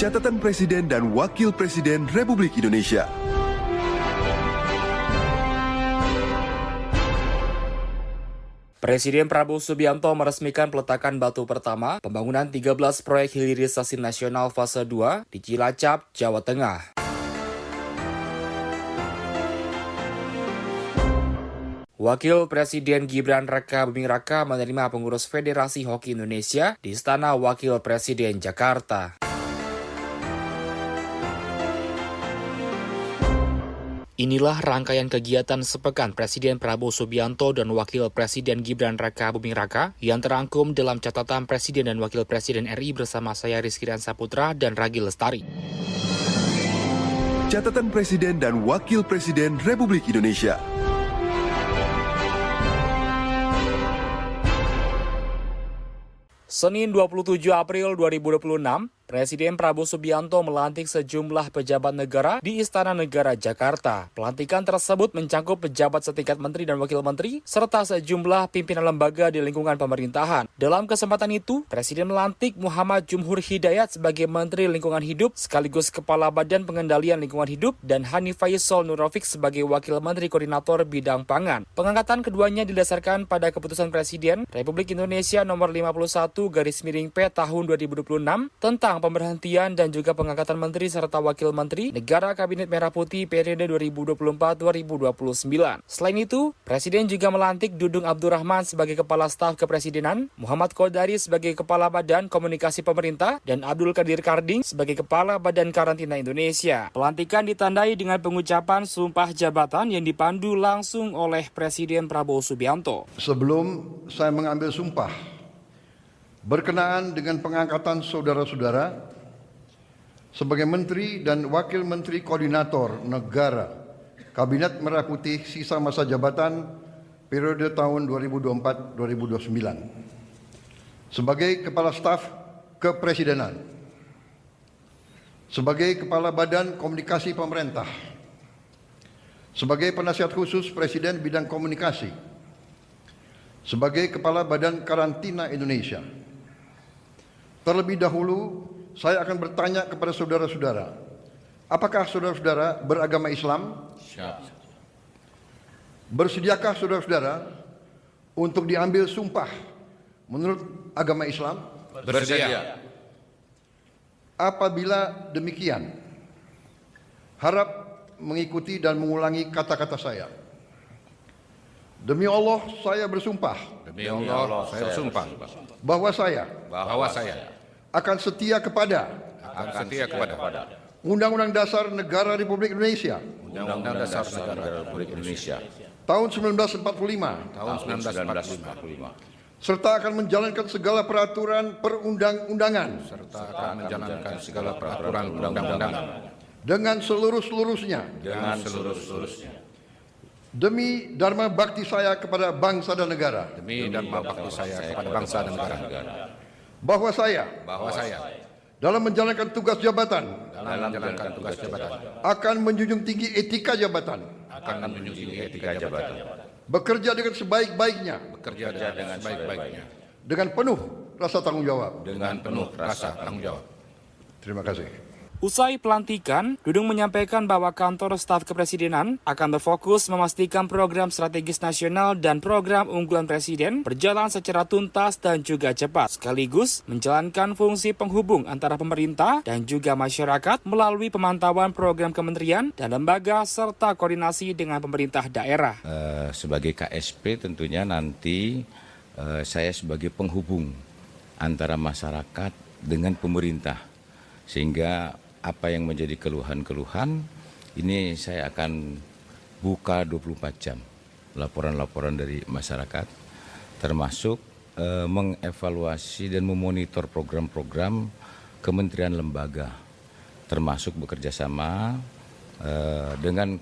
Catatan Presiden dan Wakil Presiden Republik Indonesia. Presiden Prabowo Subianto meresmikan peletakan batu pertama pembangunan 13 proyek hilirisasi nasional fase 2 di Cilacap, Jawa Tengah. Wakil Presiden Gibran Raka Buming Raka menerima pengurus Federasi Hoki Indonesia di Istana Wakil Presiden Jakarta. Inilah rangkaian kegiatan sepekan Presiden Prabowo Subianto dan Wakil Presiden Gibran Raka Buming Raka yang terangkum dalam catatan Presiden dan Wakil Presiden RI bersama saya Rizky Saputra dan Ragi Lestari. Catatan Presiden dan Wakil Presiden Republik Indonesia. Senin 27 April 2026, Presiden Prabowo Subianto melantik sejumlah pejabat negara di Istana Negara Jakarta. Pelantikan tersebut mencakup pejabat setingkat menteri dan wakil menteri, serta sejumlah pimpinan lembaga di lingkungan pemerintahan. Dalam kesempatan itu, Presiden melantik Muhammad Jumhur Hidayat sebagai Menteri Lingkungan Hidup, sekaligus Kepala Badan Pengendalian Lingkungan Hidup, dan Hanif Faisal Nurrafiq sebagai Wakil Menteri Koordinator Bidang Pangan. Pengangkatan keduanya didasarkan pada keputusan Presiden Republik Indonesia nomor 51/P tahun 2026 tentang pemberhentian dan juga pengangkatan menteri serta wakil menteri negara Kabinet Merah Putih periode 2024-2029. Selain itu, Presiden juga melantik Dudung Abdurrahman sebagai Kepala Staf Kepresidenan, Muhammad Kodari sebagai Kepala Badan Komunikasi Pemerintah, dan Abdul Qadir Karding sebagai Kepala Badan Karantina Indonesia. Pelantikan ditandai dengan pengucapan sumpah jabatan yang dipandu langsung oleh Presiden Prabowo Subianto. Sebelum saya mengambil sumpah, berkenaan dengan pengangkatan saudara-saudara sebagai Menteri dan Wakil Menteri Koordinator Negara Kabinet Merah Putih sisa masa jabatan periode tahun 2024-2029, sebagai Kepala Staf Kepresidenan, sebagai Kepala Badan Komunikasi Pemerintah, sebagai Penasihat Khusus Presiden Bidang Komunikasi, sebagai Kepala Badan Karantina Indonesia. Terlebih dahulu, saya akan bertanya kepada saudara-saudara, apakah saudara-saudara beragama Islam? Siap. Bersediakah saudara-saudara untuk diambil sumpah menurut agama Islam? Bersedia. Apabila demikian, harap mengikuti dan mengulangi kata-kata saya. Demi Allah, saya bersumpah. Demi Allah, saya bersumpah Bahwa saya akan setia kepada Undang-Undang Dasar Negara Republik Indonesia Undang-Undang Dasar Negara Republik Indonesia tahun 1945 serta akan menjalankan segala peraturan perundang-undangan dengan seluruh-seluruhnya demi dharma bakti saya kepada bangsa dan negara. Bahwa saya dalam menjalankan tugas jabatan akan menjunjung tinggi etika jabatan, bekerja dengan sebaik-baiknya, dengan penuh rasa tanggung jawab. Terima kasih. Usai pelantikan, Dudung menyampaikan bahwa kantor staf kepresidenan akan berfokus memastikan program strategis nasional dan program unggulan presiden berjalan secara tuntas dan juga cepat, sekaligus menjalankan fungsi penghubung antara pemerintah dan juga masyarakat melalui pemantauan program kementerian dan lembaga serta koordinasi dengan pemerintah daerah. Sebagai KSP tentunya nanti saya sebagai penghubung antara masyarakat dengan pemerintah, sehingga apa yang menjadi keluhan-keluhan ini saya akan buka 24 jam laporan-laporan dari masyarakat, termasuk mengevaluasi dan memonitor program-program kementerian lembaga, termasuk bekerja sama dengan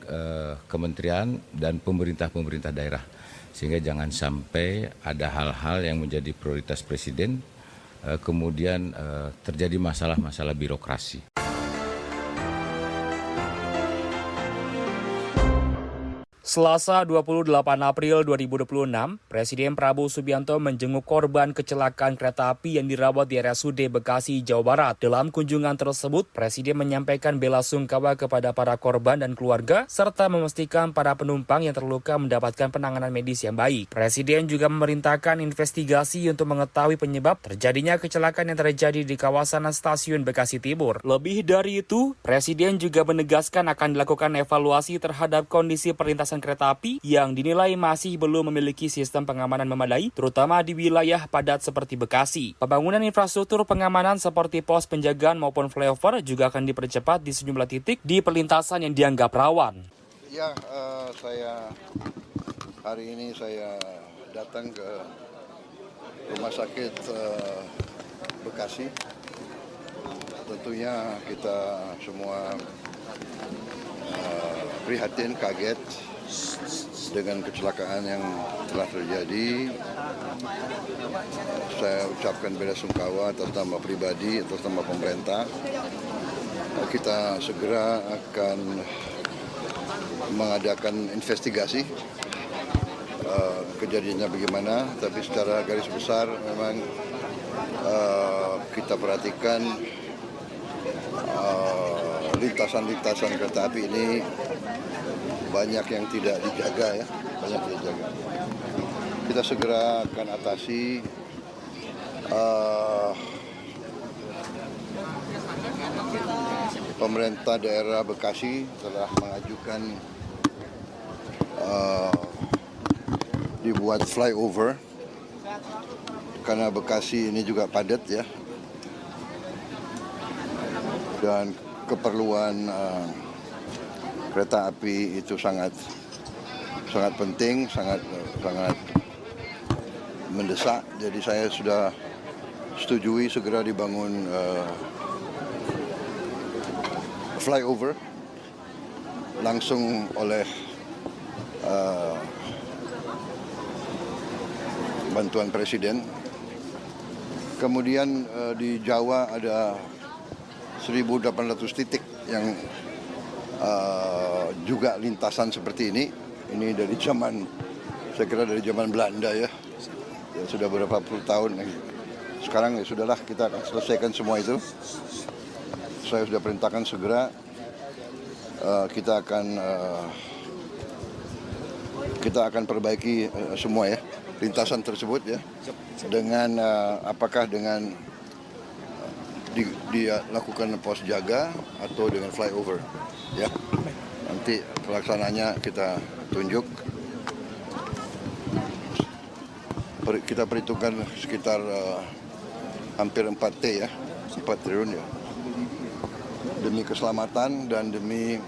kementerian dan pemerintah-pemerintah daerah, sehingga jangan sampai ada hal-hal yang menjadi prioritas presiden kemudian terjadi masalah-masalah birokrasi. Selasa 28 April 2026, Presiden Prabowo Subianto menjenguk korban kecelakaan kereta api yang dirawat di RSUD Bekasi, Jawa Barat. Dalam kunjungan tersebut, Presiden menyampaikan bela sungkawa kepada para korban dan keluarga, serta memastikan para penumpang yang terluka mendapatkan penanganan medis yang baik. Presiden juga memerintahkan investigasi untuk mengetahui penyebab terjadinya kecelakaan yang terjadi di kawasan stasiun Bekasi Timur. Lebih dari itu, Presiden juga menegaskan akan dilakukan evaluasi terhadap kondisi perlintasan kereta api yang dinilai masih belum memiliki sistem pengamanan memadai, terutama di wilayah padat seperti Bekasi. Pembangunan infrastruktur pengamanan seperti pos penjagaan maupun flyover juga akan dipercepat di sejumlah titik di perlintasan yang dianggap rawan. Ya, hari ini saya datang ke Rumah Sakit Bekasi. Tentunya kita semua prihatin, kaget dengan kecelakaan yang telah terjadi. Saya ucapkan bela sungkawa atas nama pribadi, atas nama pemerintah. Kita segera akan mengadakan investigasi kejadiannya bagaimana, tapi secara garis besar memang kita perhatikan lintasan-lintasan kereta api ini banyak yang tidak dijaga, ya, banyak tidak dijaga. Kita segera akan atasi. Pemerintah daerah Bekasi telah mengajukan dibuat flyover karena Bekasi ini juga padat, ya, dan keperluan kereta api itu sangat penting, sangat mendesak. Jadi saya sudah setujui segera dibangun flyover langsung oleh bantuan Presiden. Kemudian di Jawa ada 1.800 titik yang juga lintasan seperti ini. Ini dari zaman, saya kira dari zaman Belanda, ya sudah beberapa puluh tahun. Sekarang ya sudahlah, kita akan selesaikan semua itu. Saya sudah perintahkan segera kita akan perbaiki semua, ya, lintasan tersebut, ya, dengan apakah dengan dia lakukan pos jaga atau dengan flyover, ya. Nanti pelaksananya kita tunjuk. Kita perhitungkan sekitar hampir 4T, ya, 4 triliun, ya, demi keselamatan dan demi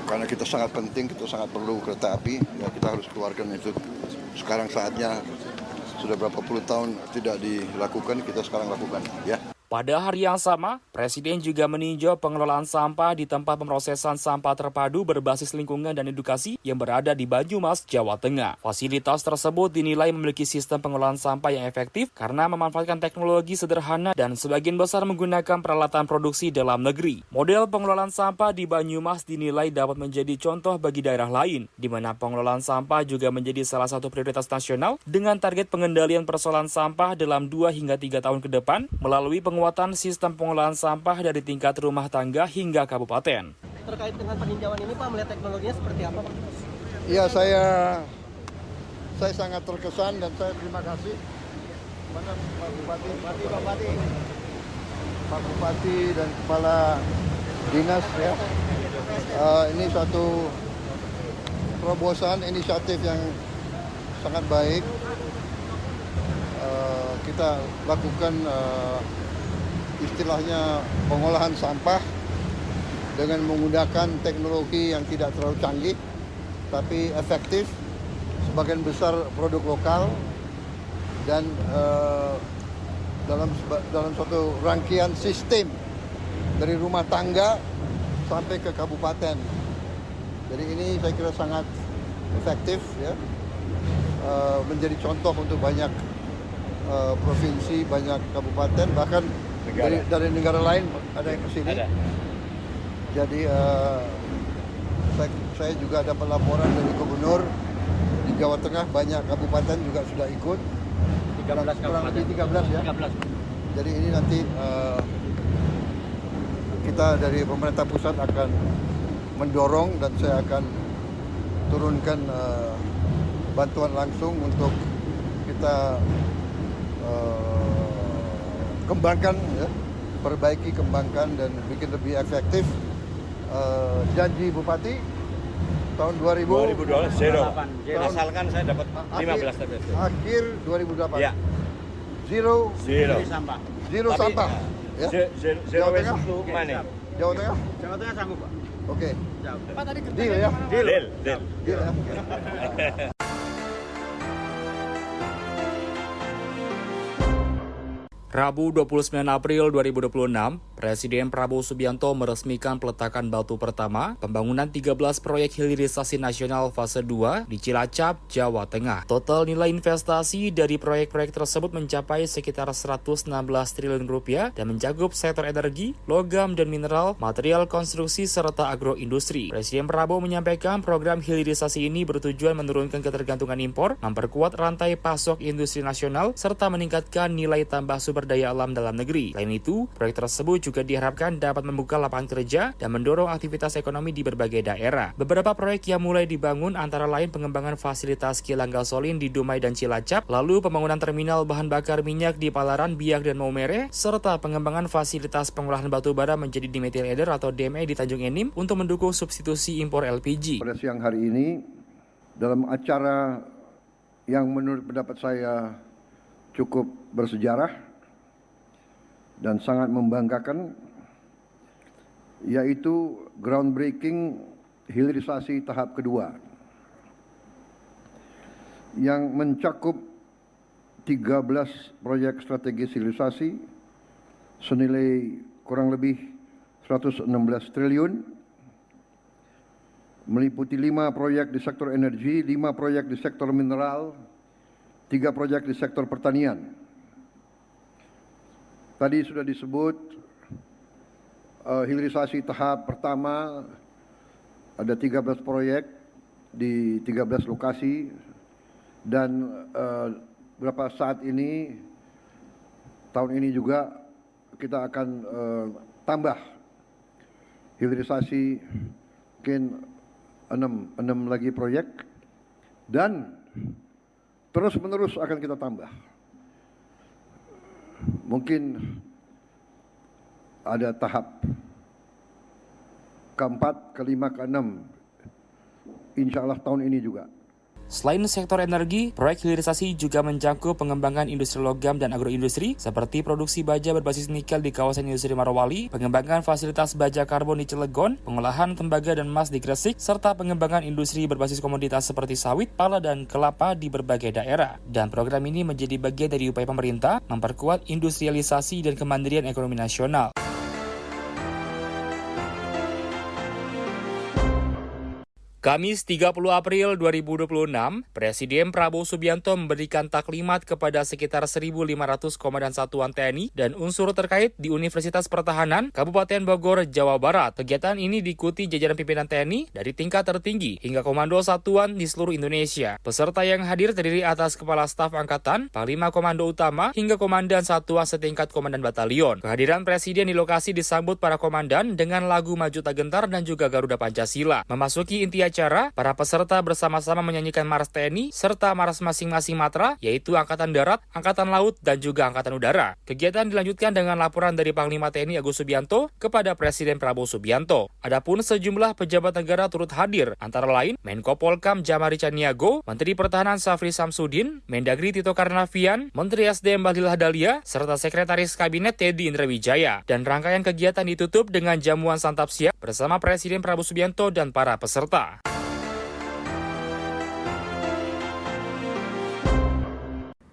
karena kita sangat penting, kita sangat perlu kereta api, ya, kita harus keluarkan itu. Sekarang saatnya. Sudah berapa puluh tahun tidak dilakukan, kita sekarang lakukan, ya. Pada hari yang sama, Presiden juga meninjau pengelolaan sampah di tempat pemrosesan sampah terpadu berbasis lingkungan dan edukasi yang berada di Banyumas, Jawa Tengah. Fasilitas tersebut dinilai memiliki sistem pengelolaan sampah yang efektif karena memanfaatkan teknologi sederhana dan sebagian besar menggunakan peralatan produksi dalam negeri. Model pengelolaan sampah di Banyumas dinilai dapat menjadi contoh bagi daerah lain, di mana pengelolaan sampah juga menjadi salah satu prioritas nasional dengan target pengendalian persoalan sampah dalam 2 hingga 3 tahun ke depan melalui penguatan sistem pengolahan sampah dari tingkat rumah tangga hingga kabupaten. Terkait dengan peninjauan ini, Pak, melihat teknologinya seperti apa, Pak? Ya, saya sangat terkesan dan saya terima kasih kepada Pak Bupati dan Kepala Dinas, ya. Ini satu terobosan, inisiatif yang sangat baik. Kita lakukan istilahnya pengolahan sampah dengan menggunakan teknologi yang tidak terlalu canggih tapi efektif, sebagian besar produk lokal, dan dalam suatu rangkaian sistem dari rumah tangga sampai ke kabupaten. Jadi ini saya kira sangat efektif, ya, menjadi contoh untuk banyak provinsi, banyak kabupaten, bahkan dari negara lain ada yang ke sini. Jadi saya juga dapat laporan dari gubernur di Jawa Tengah, banyak kabupaten juga sudah ikut. 13 kurang lebih 13 ya. 13. Jadi ini nanti kita dari pemerintah pusat akan mendorong dan saya akan turunkan bantuan langsung untuk kita kembangkan, ya, perbaiki, kembangkan dan bikin lebih efektif. Janji Bupati tahun 2012 zero. Tahun- Asalkan saya dapat 15 TPS. Akhir 2008. Ya. Zero Sampah. Tapi, sampah. Ya. Zero Jawa waste Tengah? itu mana? Jawa Tengah? Jawa Tengah sanggup, Pak? Oke. Pak tadi Deal ya. Deal. Deal ya. Rabu 29 April 2026, Presiden Prabowo Subianto meresmikan peletakan batu pertama pembangunan 13 proyek hilirisasi nasional fase 2 di Cilacap, Jawa Tengah. Total nilai investasi dari proyek-proyek tersebut mencapai sekitar 116 triliun rupiah dan mencakup sektor energi, logam dan mineral, material konstruksi, serta agroindustri. Presiden Prabowo menyampaikan program hilirisasi ini bertujuan menurunkan ketergantungan impor, memperkuat rantai pasok industri nasional, serta meningkatkan nilai tambah sumber daya alam dalam negeri. Selain itu, proyek tersebut juga diharapkan dapat membuka lapangan kerja dan mendorong aktivitas ekonomi di berbagai daerah. Beberapa proyek yang mulai dibangun antara lain pengembangan fasilitas kilang gasolin di Dumai dan Cilacap, lalu pembangunan terminal bahan bakar minyak di Palaran, Biak, dan Maumere, serta pengembangan fasilitas pengolahan batu bara menjadi dimethyl ether atau DME di Tanjung Enim untuk mendukung substitusi impor LPG. Pada siang hari ini, dalam acara yang menurut pendapat saya cukup bersejarah dan sangat membanggakan, yaitu groundbreaking hilirisasi tahap kedua yang mencakup 13 proyek strategis hilirisasi senilai kurang lebih 116 triliun, meliputi 5 proyek di sektor energi, 5 proyek di sektor mineral, 3 proyek di sektor pertanian. Tadi sudah disebut hilirisasi tahap pertama ada 13 proyek di 13 lokasi dan beberapa saat ini, tahun ini juga kita akan tambah hilirisasi mungkin 6 lagi proyek dan terus menerus akan kita tambah. Mungkin ada tahap keempat, kelima, keenam, insya Allah tahun ini juga. Selain sektor energi, proyek hilirisasi juga mencakup pengembangan industri logam dan agroindustri seperti produksi baja berbasis nikel di kawasan industri Marowali, pengembangan fasilitas baja karbon di Cilegon, pengolahan tembaga dan emas di Gresik, serta pengembangan industri berbasis komoditas seperti sawit, pala, dan kelapa di berbagai daerah. Dan program ini menjadi bagian dari upaya pemerintah memperkuat industrialisasi dan kemandirian ekonomi nasional. Kamis 30 April 2026, Presiden Prabowo Subianto memberikan taklimat kepada sekitar 1.500 komandan satuan TNI dan unsur terkait di Universitas Pertahanan, Kabupaten Bogor, Jawa Barat. Kegiatan ini diikuti jajaran pimpinan TNI dari tingkat tertinggi hingga komando satuan di seluruh Indonesia. Peserta yang hadir terdiri atas Kepala Staf Angkatan, Panglima Komando Utama, hingga Komandan Satuan setingkat Komandan Batalion. Kehadiran Presiden di lokasi disambut para komandan dengan lagu Maju Tak Gentar dan juga Garuda Pancasila. Memasuki inti acara, para peserta bersama-sama menyanyikan Mars TNI serta Mars masing-masing matra, yaitu Angkatan Darat, Angkatan Laut, dan juga Angkatan Udara. Kegiatan dilanjutkan dengan laporan dari Panglima TNI Agus Subianto kepada Presiden Prabowo Subianto. Adapun sejumlah pejabat negara turut hadir, antara lain Menko Polkam Jamari Caniago, Menteri Pertahanan Safri Samsudin, Mendagri Tito Karnavian, Menteri SDM Bahlil Lahadalia, serta Sekretaris Kabinet Teddy Indriwijaya. Dan rangkaian kegiatan ditutup dengan jamuan santap siang bersama Presiden Prabowo Subianto dan para peserta.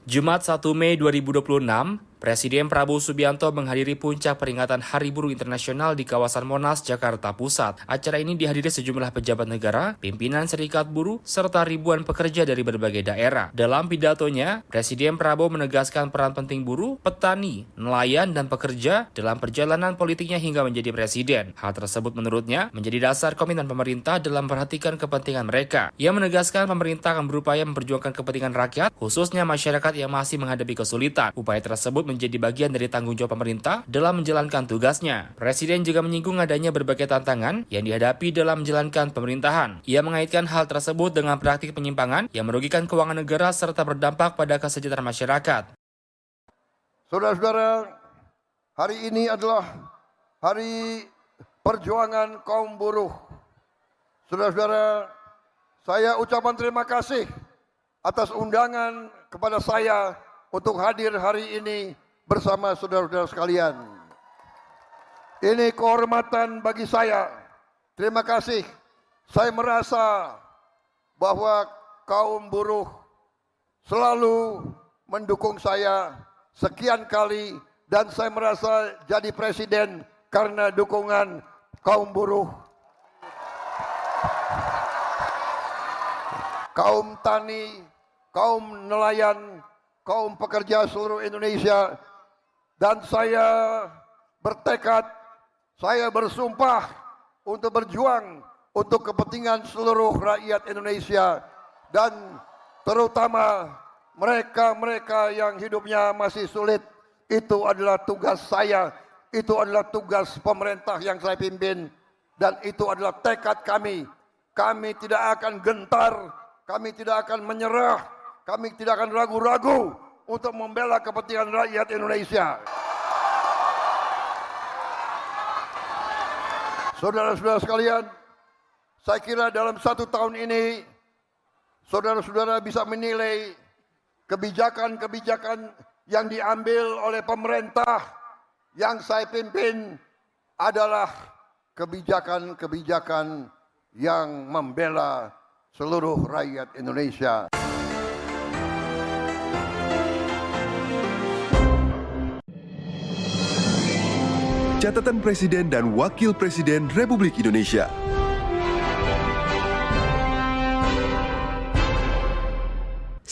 Jumat 1 Mei 2026, Presiden Prabowo Subianto menghadiri puncak peringatan Hari Buruh Internasional di kawasan Monas, Jakarta Pusat. Acara ini dihadiri sejumlah pejabat negara, pimpinan serikat buruh, serta ribuan pekerja dari berbagai daerah. Dalam pidatonya, Presiden Prabowo menegaskan peran penting buruh, petani, nelayan, dan pekerja dalam perjalanan politiknya hingga menjadi presiden. Hal tersebut menurutnya menjadi dasar komitmen pemerintah dalam memperhatikan kepentingan mereka. Ia menegaskan pemerintah akan berupaya memperjuangkan kepentingan rakyat, khususnya masyarakat yang masih menghadapi kesulitan. Upaya tersebut menjadi bagian dari tanggung jawab pemerintah dalam menjalankan tugasnya. Presiden juga menyinggung adanya berbagai tantangan yang dihadapi dalam menjalankan pemerintahan. Ia mengaitkan hal tersebut dengan praktik penyimpangan yang merugikan keuangan negara serta berdampak pada kesejahteraan masyarakat. Saudara-saudara, hari ini adalah hari perjuangan kaum buruh. Saudara-saudara, saya ucapan terima kasih atas undangan kepada saya untuk hadir hari ini bersama saudara-saudara sekalian. Ini kehormatan bagi saya. Terima kasih. Saya merasa bahwa kaum buruh selalu mendukung saya sekian kali dan saya merasa jadi presiden karena dukungan kaum buruh. Kaum tani, kaum nelayan, kaum pekerja seluruh Indonesia, dan saya bertekad, saya bersumpah untuk berjuang untuk kepentingan seluruh rakyat Indonesia dan terutama mereka-mereka yang hidupnya masih sulit. Itu adalah tugas saya, itu adalah tugas pemerintah yang saya pimpin, dan itu adalah tekad kami. Kami tidak akan gentar, kami tidak akan menyerah, kami tidak akan ragu-ragu untuk membela kepentingan rakyat Indonesia. Saudara-saudara sekalian, saya kira dalam 1 tahun ini, saudara-saudara bisa menilai kebijakan-kebijakan yang diambil oleh pemerintah yang saya pimpin adalah kebijakan-kebijakan yang membela seluruh rakyat Indonesia. Catatan Presiden dan Wakil Presiden Republik Indonesia.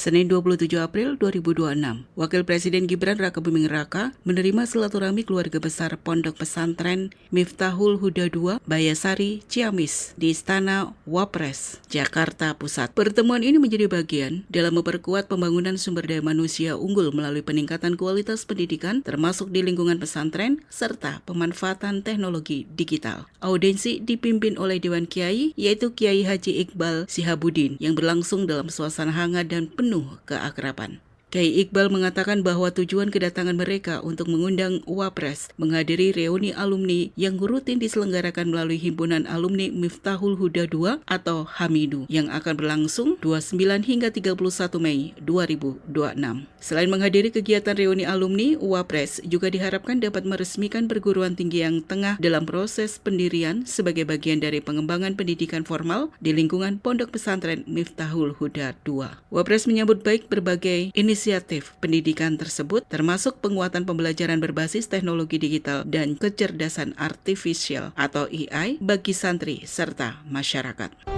Senin 27 April 2026, Wakil Presiden Gibran Rakabuming Raka menerima silaturahmi keluarga besar Pondok Pesantren Miftahul Huda II, Bayasari, Ciamis di Istana Wapres, Jakarta Pusat. Pertemuan ini menjadi bagian dalam memperkuat pembangunan sumber daya manusia unggul melalui peningkatan kualitas pendidikan termasuk di lingkungan pesantren serta pemanfaatan teknologi digital. Audiensi dipimpin oleh Dewan Kiai yaitu Kiai Haji Iqbal Sihabuddin yang berlangsung dalam suasana hangat dan penuh keakraban. Kiai Iqbal mengatakan bahwa tujuan kedatangan mereka untuk mengundang Wapres menghadiri reuni alumni yang rutin diselenggarakan melalui Himpunan Alumni Miftahul Huda II atau HAMIDU yang akan berlangsung 29 hingga 31 Mei 2026. Selain menghadiri kegiatan reuni alumni, Wapres juga diharapkan dapat meresmikan perguruan tinggi yang tengah dalam proses pendirian sebagai bagian dari pengembangan pendidikan formal di lingkungan Pondok Pesantren Miftahul Huda II. Wapres menyambut baik berbagai inisiatif pendidikan tersebut, termasuk penguatan pembelajaran berbasis teknologi digital dan kecerdasan artifisial atau AI bagi santri serta masyarakat.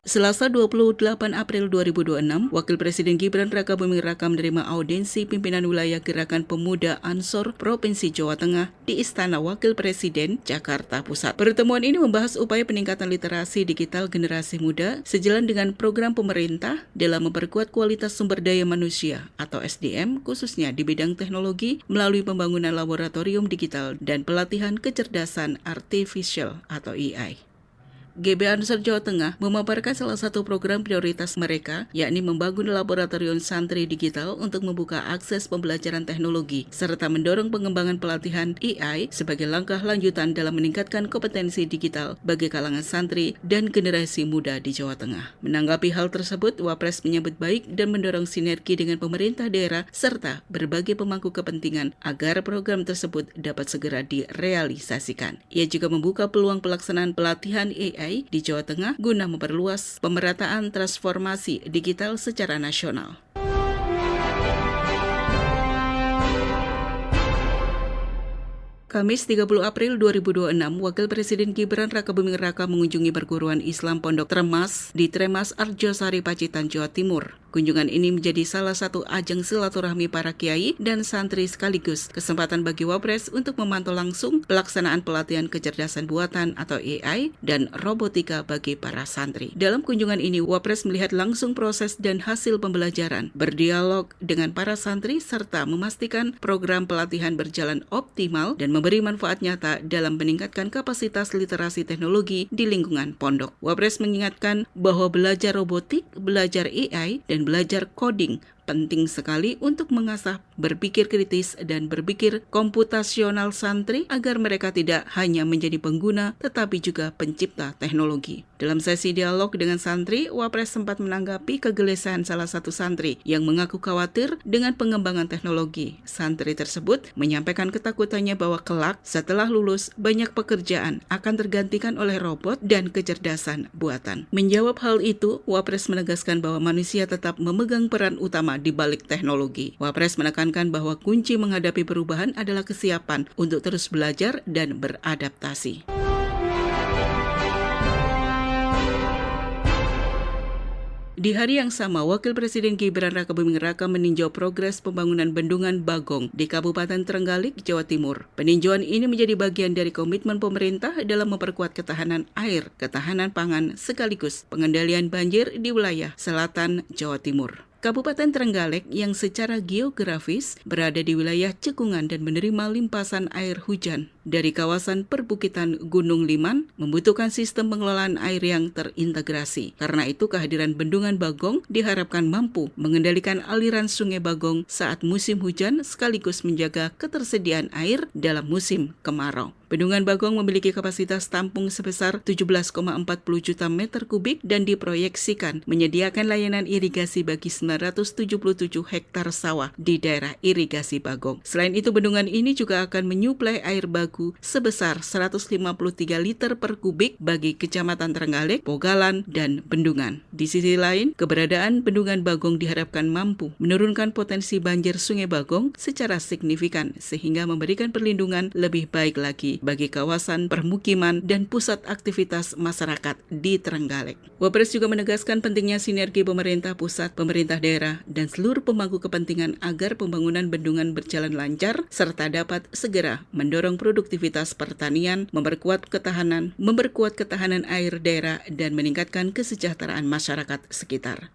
Selasa 28 April 2026, Wakil Presiden Gibran Rakabuming Raka menerima audiensi pimpinan wilayah Gerakan Pemuda Ansor Provinsi Jawa Tengah di Istana Wakil Presiden, Jakarta Pusat. Pertemuan ini membahas upaya peningkatan literasi digital generasi muda sejalan dengan program pemerintah dalam memperkuat kualitas sumber daya manusia atau SDM khususnya di bidang teknologi melalui pembangunan laboratorium digital dan pelatihan kecerdasan artifisial atau AI. GB Ansor Jawa Tengah memaparkan salah satu program prioritas mereka, yakni membangun laboratorium santri digital untuk membuka akses pembelajaran teknologi, serta mendorong pengembangan pelatihan AI sebagai langkah lanjutan dalam meningkatkan kompetensi digital bagi kalangan santri dan generasi muda di Jawa Tengah. Menanggapi hal tersebut, Wapres menyambut baik dan mendorong sinergi dengan pemerintah daerah serta berbagai pemangku kepentingan agar program tersebut dapat segera direalisasikan. Ia juga membuka peluang pelaksanaan pelatihan AI AI di Jawa Tengah guna memperluas pemerataan transformasi digital secara nasional. Kamis 30 April 2026, Wakil Presiden Gibran Rakabuming Raka mengunjungi perguruan Islam Pondok Tremas di Tremas Arjosari, Pacitan, Jawa Timur. Kunjungan ini menjadi salah satu ajang silaturahmi para kiai dan santri sekaligus kesempatan bagi Wapres untuk memantau langsung pelaksanaan pelatihan kecerdasan buatan atau AI dan robotika bagi para santri. Dalam kunjungan ini, Wapres melihat langsung proses dan hasil pembelajaran, berdialog dengan para santri serta memastikan program pelatihan berjalan optimal dan memberi manfaat nyata dalam meningkatkan kapasitas literasi teknologi di lingkungan pondok. Wapres mengingatkan bahwa belajar robotik, belajar AI, dan belajar coding penting sekali untuk mengasah berpikir kritis dan berpikir komputasional santri agar mereka tidak hanya menjadi pengguna tetapi juga pencipta teknologi. Dalam sesi dialog dengan santri, Wapres sempat menanggapi kegelisahan salah satu santri yang mengaku khawatir dengan pengembangan teknologi. Santri tersebut menyampaikan ketakutannya bahwa kelak setelah lulus banyak pekerjaan akan tergantikan oleh robot dan kecerdasan buatan. Menjawab hal itu, Wapres menegaskan bahwa manusia tetap memegang peran utama di balik teknologi. Wapres menekankan bahwa kunci menghadapi perubahan adalah kesiapan untuk terus belajar dan beradaptasi. Di hari yang sama, Wakil Presiden Gibran Rakabuming Raka meninjau progres pembangunan Bendungan Bagong di Kabupaten Trenggalek, Jawa Timur. Peninjauan ini menjadi bagian dari komitmen pemerintah dalam memperkuat ketahanan air, ketahanan pangan, sekaligus pengendalian banjir di wilayah selatan Jawa Timur. Kabupaten Trenggalek yang secara geografis berada di wilayah cekungan dan menerima limpasan air hujan dari kawasan perbukitan Gunung Liman membutuhkan sistem pengelolaan air yang terintegrasi. Karena itu kehadiran Bendungan Bagong diharapkan mampu mengendalikan aliran Sungai Bagong saat musim hujan sekaligus menjaga ketersediaan air dalam musim kemarau. Bendungan Bagong memiliki kapasitas tampung sebesar 17,40 juta meter kubik dan diproyeksikan menyediakan layanan irigasi bagi 977 hektar sawah di daerah irigasi Bagong. Selain itu, bendungan ini juga akan menyuplai air baku sebesar 153 liter per kubik bagi Kecamatan Trenggalek, Pogalan, dan Bendungan. Di sisi lain, keberadaan Bendungan Bagong diharapkan mampu menurunkan potensi banjir Sungai Bagong secara signifikan sehingga memberikan perlindungan lebih baik lagi bagi kawasan permukiman dan pusat aktivitas masyarakat di Trenggalek. Wapres juga menegaskan pentingnya sinergi pemerintah pusat, pemerintah daerah, dan seluruh pemangku kepentingan agar pembangunan bendungan berjalan lancar serta dapat segera mendorong produktivitas pertanian, memperkuat ketahanan air daerah, dan meningkatkan kesejahteraan masyarakat sekitar.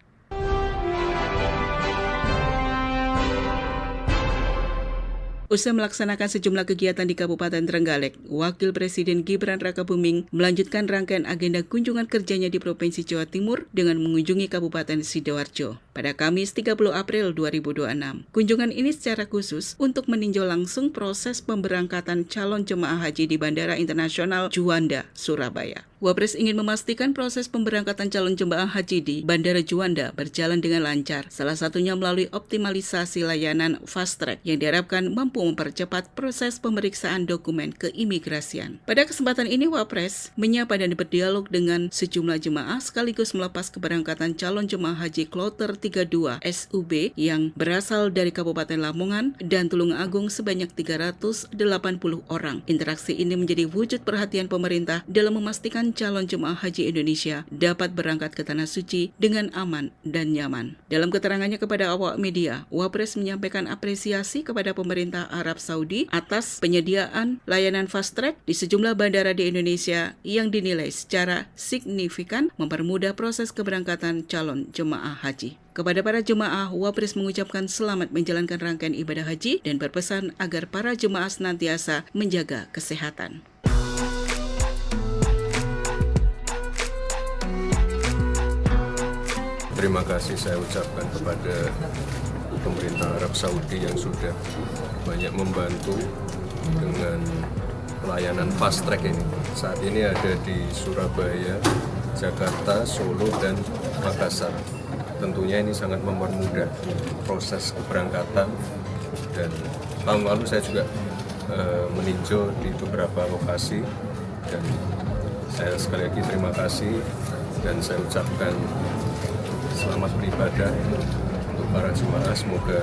Usai melaksanakan sejumlah kegiatan di Kabupaten Trenggalek, Wakil Presiden Gibran Rakabuming melanjutkan rangkaian agenda kunjungan kerjanya di Provinsi Jawa Timur dengan mengunjungi Kabupaten Sidoarjo pada Kamis 30 April 2026. Kunjungan ini secara khusus untuk meninjau langsung proses pemberangkatan calon jemaah haji di Bandara Internasional Juanda, Surabaya. Wapres ingin memastikan proses pemberangkatan calon jemaah haji di Bandara Juanda berjalan dengan lancar, salah satunya melalui optimalisasi layanan fast track yang diharapkan mampu mempercepat proses pemeriksaan dokumen keimigrasian. Pada kesempatan ini, Wapres menyapa dan berdialog dengan sejumlah jemaah sekaligus melepas keberangkatan calon jemaah haji kloter 32 SUB yang berasal dari Kabupaten Lamongan dan Tulungagung sebanyak 380 orang. Interaksi ini menjadi wujud perhatian pemerintah dalam memastikan calon jemaah haji Indonesia dapat berangkat ke Tanah Suci dengan aman dan nyaman. Dalam keterangannya kepada awak media, Wapres menyampaikan apresiasi kepada pemerintah Arab Saudi atas penyediaan layanan fast track di sejumlah bandara di Indonesia yang dinilai secara signifikan mempermudah proses keberangkatan calon jemaah haji. Kepada para jemaah, Wapres mengucapkan selamat menjalankan rangkaian ibadah haji dan berpesan agar para jemaah senantiasa menjaga kesehatan. Terima kasih saya ucapkan kepada pemerintah Arab Saudi yang sudah banyak membantu dengan pelayanan fast track ini. Saat ini ada di Surabaya, Jakarta, Solo, dan Makassar. Tentunya ini sangat mempermudah proses keberangkatan, dan tahun lalu saya juga meninjau di beberapa lokasi dan Saya sekali lagi terima kasih dan saya ucapkan selamat beribadah untuk para jemaah. Semoga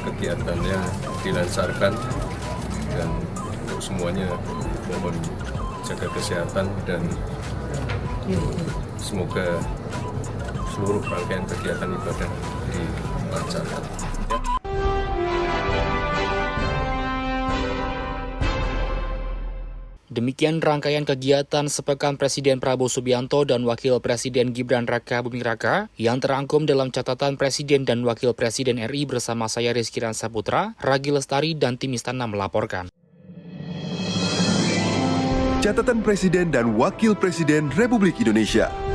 kegiatannya dilancarkan dan untuk semuanya mohon jaga kesehatan dan semoga seluruh rangkaian kegiatan ibadah dilancarkan. Demikian rangkaian kegiatan sepekan Presiden Prabowo Subianto dan Wakil Presiden Gibran Raka Buming Raka yang terangkum dalam catatan Presiden dan Wakil Presiden RI bersama saya Rizky Saputra, Ragi Lestari, dan tim Istana melaporkan. Catatan Presiden dan Wakil Presiden Republik Indonesia.